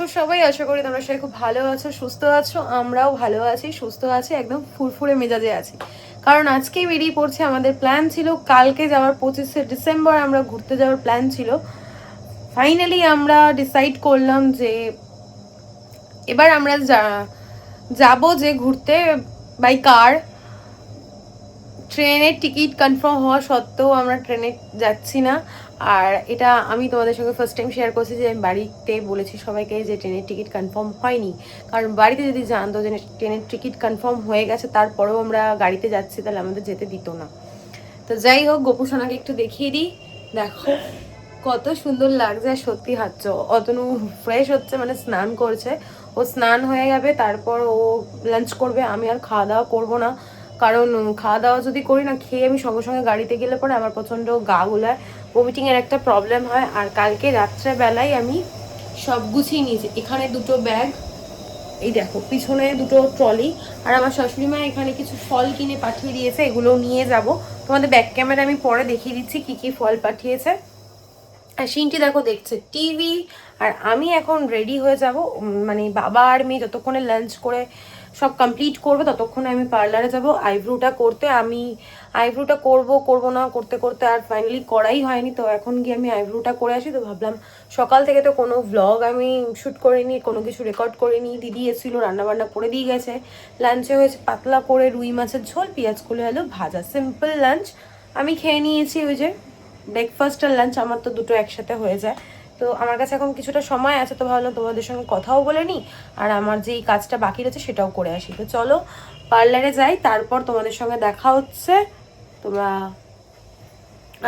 আছো সবাই? আশা করি তোমরা সবাই খুব ভালো আছো, সুস্থ আছো। আমরাও ভালো আছি, সুস্থ আছি, একদম ফুরফুরে মেজাজে আছি। কারণ আজকেই বেরিয়ে পড়ছে। আমাদের প্ল্যান ছিল কালকে যাওয়ার, 25শে ডিসেম্বর আমরা ঘুরতে যাওয়ার প্ল্যান ছিল। ফাইনালি আমরা ডিসাইড করলাম যে এবার আমরা যাবো যে ঘুরতে বাই কার। ট্রেনের টিকিট কনফার্ম হওয়া সত্ত্বেও আমরা ট্রেনে যাচ্ছি না। আর এটা আমি তোমাদের সঙ্গে ফার্স্ট টাইম শেয়ার করছি যে আমি বাড়িতে বলেছি সবাইকে যে ট্রেনের টিকিট কনফার্ম হয়নি। কারণ বাড়িতে যদি জানতো যে ট্রেনের টিকিট কনফার্ম হয়ে গেছে তারপরেও আমরা গাড়িতে যাচ্ছি, তাহলে আমাদের যেতে দিত না। তো যাই হোক, গোপু সোনাকে একটু দেখিয়ে দিই। দেখো কত সুন্দর লাগছে। আর সত্যি হাঁটছ, অতনু ফ্রেশ হচ্ছে, মানে স্নান করছে। ও স্নান হয়ে যাবে, তারপর ও লাঞ্চ করবে। আমি আর খাওয়া দাওয়া করবো না, কারণ খাওয়া দাওয়া যদি করি না, খেয়ে আমি সঙ্গে সঙ্গে গাড়িতে গেলে পরে আমার প্রচণ্ড গা গুলায়, ভমিটিংয়ের একটা প্রবলেম হয়। আর কালকে রাত্রেবেলায় আমি সব গুছিয়ে নিয়েছি। এখানে দুটো ব্যাগ, এই দেখো পিছনে দুটো ট্রলি, আর আমার শাশুড়ি মা এখানে কিছু ফল কিনে পাঠিয়ে দিয়েছে, এগুলো নিয়ে যাব। তোমাদের ব্যাক ক্যামেরা আমি পরে দেখিয়ে দিচ্ছি কি কি ফল পাঠিয়েছে। আর সিনটি দেখো দেখছে টিভি। আর আমি এখন রেডি হয়ে যাব, মানে বাবা আর মেয়ে যতক্ষণে লাঞ্চ করে সব কমপ্লিট করবে ততক্ষণে আমি পার্লারে যাব আইব্রোটা করতে। আমি আইব্রোটা করব না করতে করতে আর ফাইনালি করাই হয়নি। তো এখন গিয়ে আমি আইব্রোটা করে আসি। তো ভাবলাম সকাল থেকে তো কোনো ভ্লগ আমি শ্যুট করিনি, কোনো কিছু রেকর্ড করিনি। দিদি এসেছিলো, রান্নাবান্না করে দিয়ে গেছে। লাঞ্চে হয়েছে পাতলা করে রুই মাছের ঝোল, পেঁয়াজ কুলে আলু ভাজা, সিম্পল লাঞ্চ। আমি খেয়ে নিয়েছি ওই যে ব্রেকফাস্ট আর লাঞ্চ, আমার তো দুটো একসাথে হয়ে যায়। তো আমার কাছে এখন কিছুটা সময় আছে, তো ভাবলাম তোমাদের সঙ্গে কথাও বলে নিই, আর আমার যেই কাজটা বাকি রয়েছে সেটাও করে আসি। তো চলো পার্লারে যাই, তারপর তোমাদের সঙ্গে দেখা হচ্ছে। তোমরা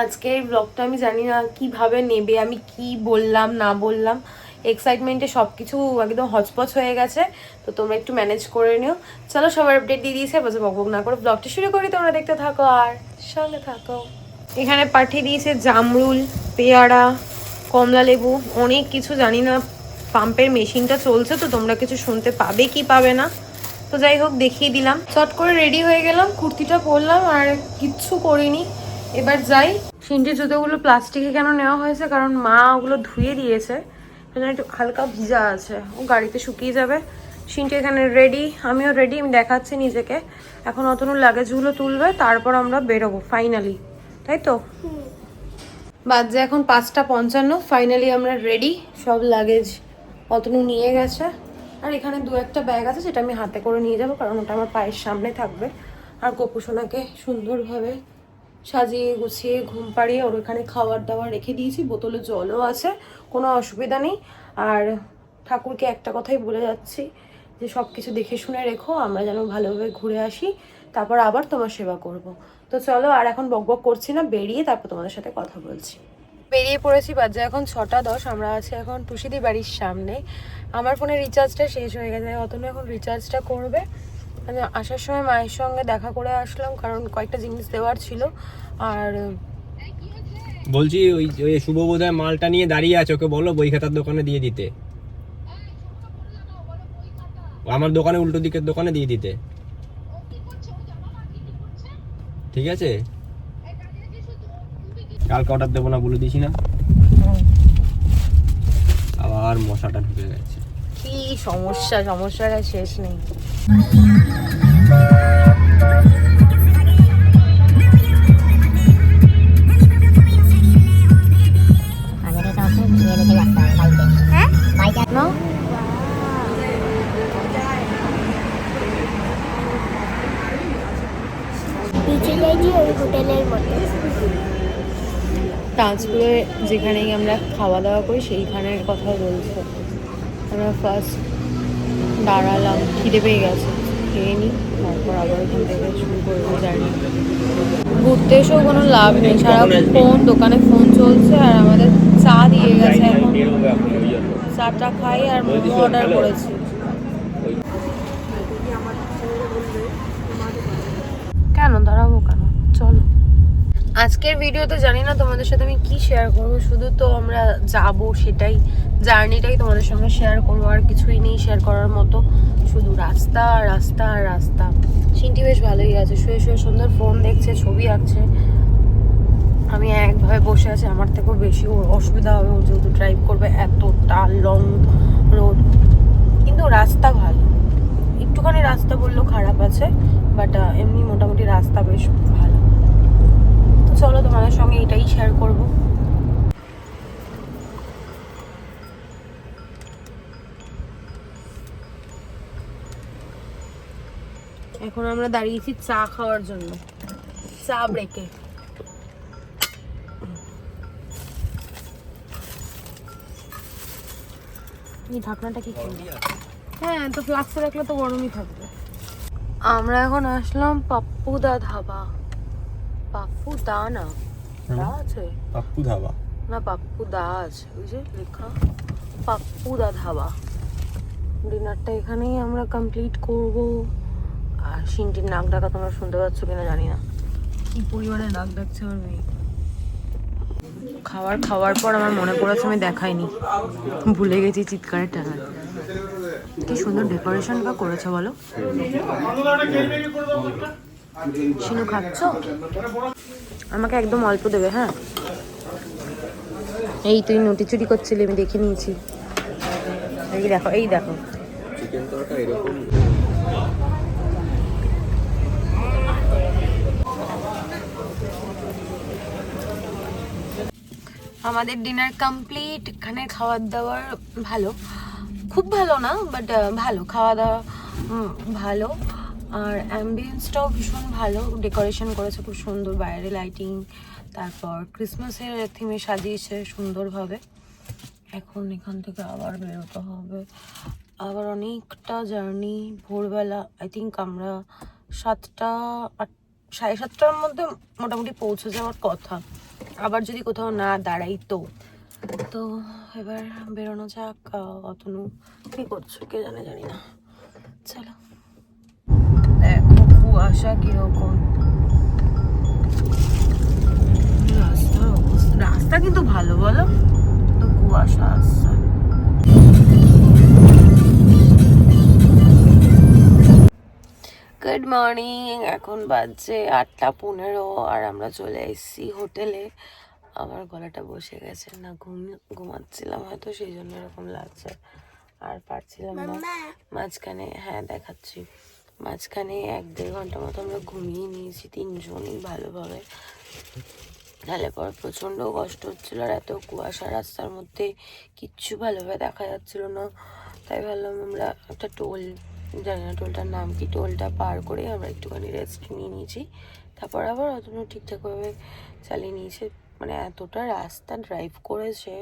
আজকে এই ব্লগটা আমি জানি না কিভাবে নেবে, আমি কি বললাম না বললাম, এক্সাইটমেন্টে সব কিছু একদম হচপচ হয়ে গেছে। তো তোমরা একটু ম্যানেজ করে নিও। চলো সবার আপডেট দিয়ে দিয়েছে, বসে বকবক না করে ব্লগটা শুরু করি। তোমরা দেখতে থাকো আর সঙ্গে থাকো। এখানে পাঠিয়ে দিয়েছে জামরুল, পেয়ারা, কমলা লেবু, অনেক কিছু। জানি না পাম্পের মেশিনটা চলছে তো তোমরা কিছু শুনতে পাবে কি পাবে না। তো যাই হোক দেখিয়ে দিলাম। চট করে রেডি হয়ে গেলাম, কুর্তিটা পরলাম আর কিচ্ছু করিনি। এবার যাই। সিনটির জুতোগুলো প্লাস্টিকে কেন নেওয়া হয়েছে, কারণ মা ওগুলো ধুয়ে দিয়েছে, সেজন্য একটু হালকা ভিজা আছে, ও গাড়িতে শুকিয়ে যাবে। সিনটি এখানে রেডি, আমিও রেডি। আমি দেখাচ্ছি নিজেকে। এখন অতনু লাগেজগুলো তুলবে, তারপর আমরা বেরোবো ফাইনালি, তাই তো? বাজে এখন 5:55। ফাইনালি আমরা রেডি, সব লাগেজ অতনু নিয়ে গেছে। আর এখানে দু একটা ব্যাগ আছে যেটা আমি হাতে করে নিয়ে যাব, কারণ ওটা আমার পায়ের সামনে থাকবে। আর গোপুসোনাকে সুন্দরভাবে সাজিয়ে গুছিয়ে ঘুম পাড়িয়ে ওর এখানে খাবার দাবার রেখে দিয়েছি, বোতলে জলও আছে, কোনো অসুবিধা নেই। আর ঠাকুরকে একটা কথাই বলে যাচ্ছি যে সব কিছু দেখে শুনে রেখো, আমরা যেন ভালোভাবে ঘুরে আসি, তারপর আবার তোমার সেবা করব। তো চলো আর এখন বকবক করছি না, বেরিয়ে তারপর তোমাদের সাথে কথা বলছি। বেরিয়ে পড়েছি, বাজে এখন 6:10। আমরা আছি এখন টুসিদি বাড়ির সামনে। আমার ফোনে রিচার্জটা শেষ হয়ে গেছে, অতনু এখন রিচার্জটা করবে। আমি আসার সময় মায়ের সঙ্গে দেখা করে আসলাম, কারণ কয়েকটা জিনিস দেওয়ার ছিল। আর বলছি ওই ওই শুভ বোধহয় মালটা নিয়ে দাঁড়িয়ে আছে, ওকে বলো বই খাতার দোকানে দিয়ে দিতে, আমার দোকানে উল্টো দিকের দোকানে দিয়ে দিতে, ঠিক আছে? কালকে অর্ডার দেবো না বলে দিছি না, আবার মশাটা ঢুকে গেছে। কি সমস্যা, সমস্যার আর শেষ নেই। না ট্রান্সপুরে যেখানেই আমরা খাওয়া দাওয়া করি সেইখানের কথা বলছো। আমরা ফার্স্ট দাঁড়ালাম, খিদে পেয়ে গেছে, খেয়ে নিই, তারপর আবার ওখান থেকে শুরু করবো জার্নি। ঘুরতে এসেও কোনো লাভ নেই, সারাক্ষণ দোকানে ফোন চলছে। আর আমাদের চা দিয়ে গেছে, এখন চাটা খাই আর মোমো অর্ডার করেছি। কেন দাঁড়াবো কেন, চলো। আজকের ভিডিওতে জানি না তোমাদের সাথে আমি কি শেয়ার করবো, শুধু তো আমরা যাব সেটাই, জার্নিটাই তোমাদের সঙ্গে শেয়ার করবো। আর কিছুই নেই শেয়ার করার মতো, শুধু রাস্তা রাস্তা আর রাস্তা। সিনটি বেশ ভালোই আছে, শুয়ে শুয়ে সুন্দর ফোন দেখছে, ছবি আঁকছে। আমি একভাবে বসে আছি, আমার থেকেও বেশি ওর অসুবিধা হবে, ও যেহেতু ড্রাইভ করবে এতটা লং রোড, কিন্তু রাস্তা ভালো। একটুখানি রাস্তা বললেও খারাপ আছে, বাট এমনি মোটামুটি রাস্তা বেশ ভালো। তো চলো তোমাদের সঙ্গে এটাই শেয়ার করব। এখন আমরা দাঁড়িয়েছি চা খাওয়ার জন্য, চা ব্রেকে। এই ঢাকনাটা কি করবো? হ্যাঁ, তো ফ্লাক্সে রাখলে তো গরমই থাকবে। আমরা এখন আসলাম পাপ্পুদা ধাবা। পাপ্পুদা না, দা আছে? পাপ্পু ধাবা না, পাপ্পুদা আছে, ওই যে লেখা পাপ্পুদা ধাবা। ডিনারটা এখানেই আমরা কমপ্লিট করব। আর সিনটির নাক ডাকা তোমরা শুনতে পাচ্ছ কিনা জানি না, কি পরিমাণে নাক ডাকছে আমার মেয়ে। খাওয়ার পর আমার মনে পড়েছে আমি দেখাইনি, ভুলে গেছি চিৎকারের টানা। কি সুন্দর ডেকোরেশনটা করেছে বলো। শিনু খাচ্ছ? আমাকে একদম অল্প দেবে, হ্যাঁ। এই তুই নটি চুরি করছিলি, আমি দেখে নিয়েছি। এই দেখো, এই দেখো। চিকেন তরকা এরকম। আমাদের ডিনার কমপ্লিট। এখানে খাবার দাবার ভালো, খুব ভালো না, বাট ভালো খাওয়া দাওয়া, ভালো। আর অ্যাম্বিয়েন্সটাও ভীষণ ভালো, ডেকোরেশন করেছে খুব সুন্দর, বাইরে লাইটিং, তারপর ক্রিসমাসের থিমে সাজিয়েছে সুন্দরভাবে। এখন এখান থেকে আবার বেরোতে হবে, আবার অনেকটা জার্নি। ভোরবেলা আই থিঙ্ক আমরা 7:30-7:30টার মধ্যে মোটামুটি পৌঁছে যাওয়ার কথা, আবার যদি কোথাও না দাঁড়াই তো। তো এবার বেরোনো যাক। অতনু কি করছো কে জানে, জানি না। চলো, দেখো কুয়াশা কিরকম। রাস্তার অবস্থা, রাস্তা কিন্তু ভালো বলো, তো কুয়াশা আসছে। গুড মর্নিং, এখন বাজছে 8:15 আর আমরা চলে এসেছি হোটেলে। আমার গলাটা বসে গেছে, না ঘুমাচ্ছিলাম হয়তো, সেই জন্য এরকম লাগছে, আর পারছিলাম না। মাঝখানে, হ্যাঁ দেখাচ্ছি, মাঝখানে 1-1.5 ঘন্টা মতো আমরা ঘুমিয়ে নিয়েছি তিনজনই ভালোভাবে। তাহলে পর প্রচণ্ড কষ্ট হচ্ছিল, আর এত কুয়াশা, রাস্তার মধ্যে কিচ্ছু ভালোভাবে দেখা যাচ্ছিল না। তাই ভাবলাম আমরা একটা টোল, জানি না টোলটার নাম কি, টোলটা পার করে আমরা একটুখানি রেস্ট নিয়ে নিয়েছি। তারপর আবার অতটা ঠিকঠাকভাবে চালিয়ে নিয়েছে। মানে এতটা রাস্তা ড্রাইভ করেছে,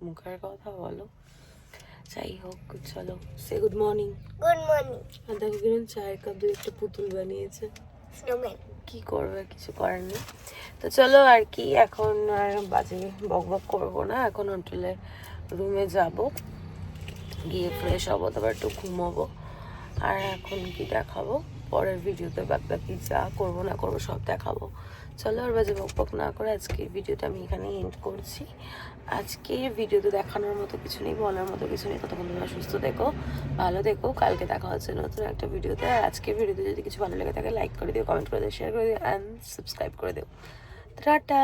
মুখের কথা বলো। যাই হোক, চলো সে গুড মর্নিং। Good morning. আর দেখো কিরকম চায়ের কাপ দিয়ে একটা পুতুল বানিয়েছে। স্নোম্যান। কি করবে, কিছু করার নেই। তো চলো আর কি, এখন আর বাজে বক করবো না, এখন হোটেলে রুমে যাব, গিয়ে ফ্রেশ হবো, তারপর একটু ঘুমোবো। আর এখন কি দেখাবো পরের ভিডিওতে, বাকি যা করবো না করবো সব দেখাবো। চলো আর বাজে বক না করে আজকের ভিডিওটা আমি এখানেই এন্ড করছি। আজকের ভিডিওতে দেখানোর মতো কিছু নেই, বলার মতো কিছু নেই। ততক্ষণ তোমরা সুস্থ দেখো, ভালো দেখো, কালকে দেখা হচ্ছে নতুন একটা ভিডিওতে। আর আজকের ভিডিওতে যদি কিছু ভালো লেগে থাকে লাইক করে দিও, কমেন্ট করে দিও, শেয়ার করে দিও অ্যান্ড সাবস্ক্রাইব করে দিও। টাটা।